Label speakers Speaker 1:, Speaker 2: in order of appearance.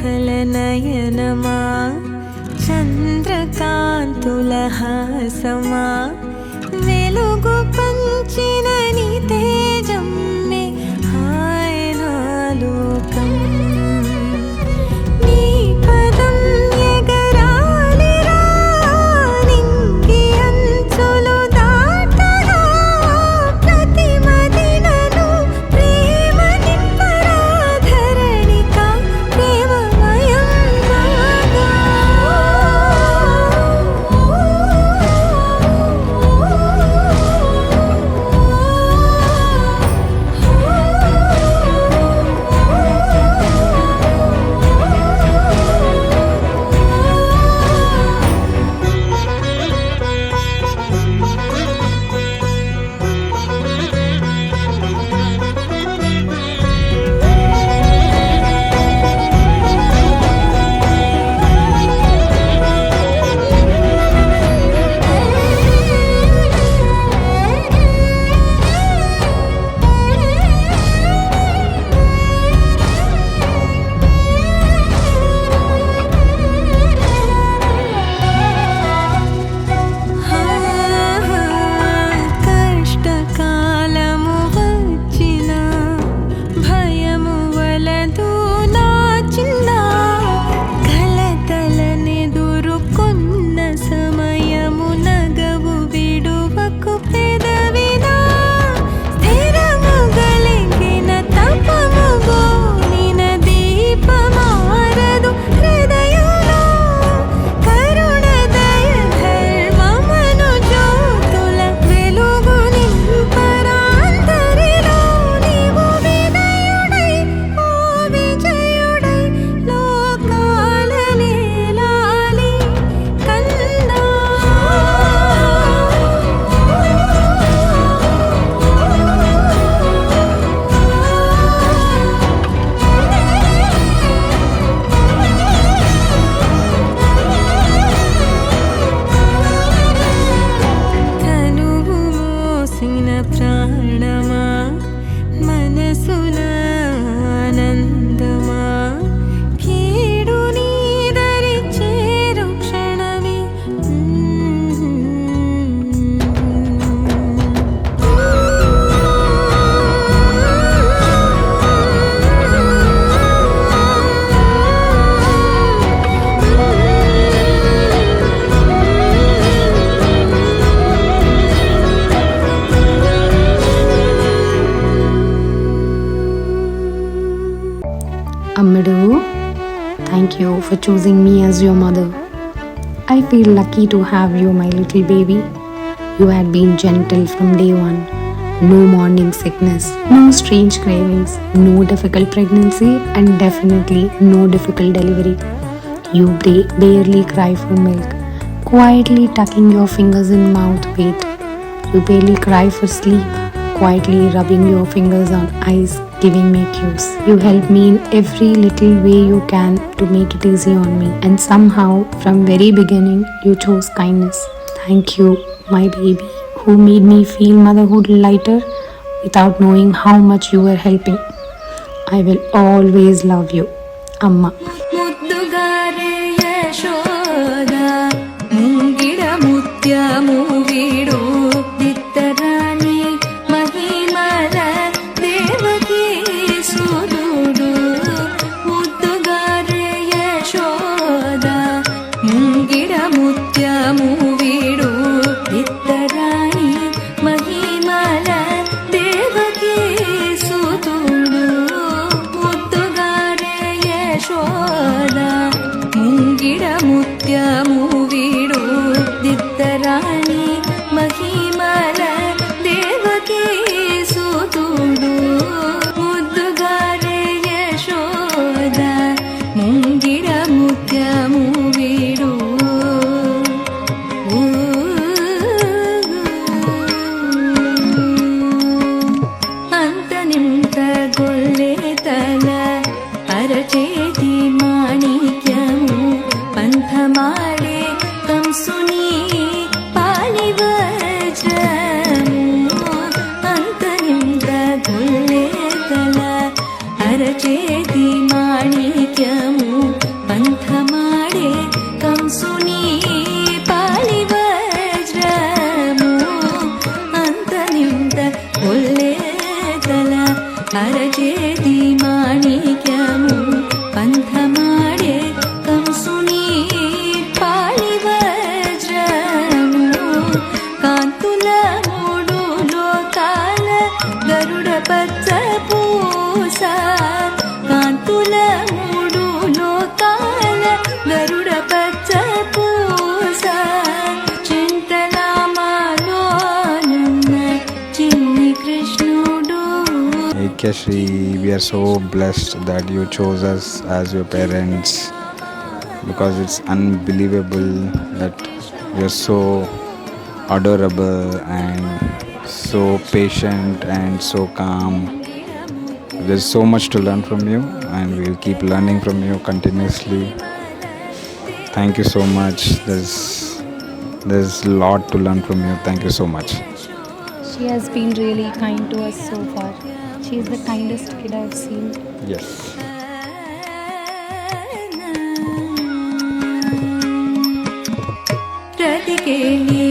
Speaker 1: మేఘలనయనమా చంద్రకాంతుల హాసమా వెలుగు పంచిన నీ తేజమ్మే హాయనాలోకం నీ పదం ఎగరాలిరా నింగి అంచులు దాటగా ప్రతి మదినను ప్రేమ నింపరా ధరణిక ప్రేమమయం కాగా కష్టకాలము వచ్చిన భయము వలదు నా చిన్న కలతలనెదురుకొన్న సమయము నగవు విడువకు పెదవినా స్థిరము గలిగిన తపము గోలిన దీపమారదు హృదయంలో కరుణ దయ ధర్మమను జ్యోతుల వెలుగు నింపరాంతరిలో నీవు వినయుడై ఓ విజయుడై లోకాలనేలాలి కన్నా తనువు మోసిన ప్రాణమా మనసుల ఆనందమా కీడు నీ దరి చేరు క్షణమే
Speaker 2: Amadu, thank you for choosing me as your mother. I feel lucky to have you, my little baby. You had been gentle from day one. No morning sickness, no strange cravings, no difficult pregnancy, and definitely no difficult delivery. You barely cry for milk, quietly tucking your fingers in mouth wait. You barely cry for sleep, quietly rubbing your fingers on eyes, giving me cues. You help me in every little way you can to make it easy on me. And somehow, from very beginning, you chose kindness. Thank you, my baby, who made me feel motherhood lighter without knowing how much you were helping. I will always love you, Amma.
Speaker 1: ముద్దుగారే Yashoda ముంగిడ ముత్యము వీడు దిత్తరాణి మహిమల దేవకీ సురుడు ముద్దుగారే యశోద ముంగిడ ముత్యము వీడు దిత్తరాణి మహిమల దేవకీ సుతుడు ముద్దుగారే యశోద ముంగిడ ముత్యము వీడు దిత్తరాణి మహిమల దేవకీ సుతుడు ముద్దుగారే యశోద ముంగిడ ముత్యము వీడు అంతనింత గొల్లే తల అరచేతి మాణిక్యము పంథమాడే కంసుని పాలి వజ్రము అంతనింత గొల్లే తల అరచేతి మాణిక్యము ಪಂಥಮಾಡೆ ಕಂಸುನಿ ಪಾಳಿ ವಜ್ರಮು ಅಂತನಿಂದ ಒಳ್ಳೆತಲ ಅರಚೇತಿ ಮಾಣಿಕ್ಯము పంథమాడే కంసుని పాళి వజ్రము కాంతుల మూడు లోకాల గరుడ పచ్చ పూస కాంతుల మూడు లోకాల గరుడ పచ్చ పూస చింతలామాలోనున్న చిన్ని కృష్ణుడు.
Speaker 3: Ekashri, we are so blessed that you chose us as your parents, because it's unbelievable that you're so adorable and so patient and so calm. There's so much to learn from you, and we'll keep learning from you continuously. Thank you so much. There's a lot to learn from you. Thank you so much.
Speaker 2: She has been really kind to us so far. She is the kindest kid I've seen.
Speaker 3: Yes.
Speaker 1: రతికేళి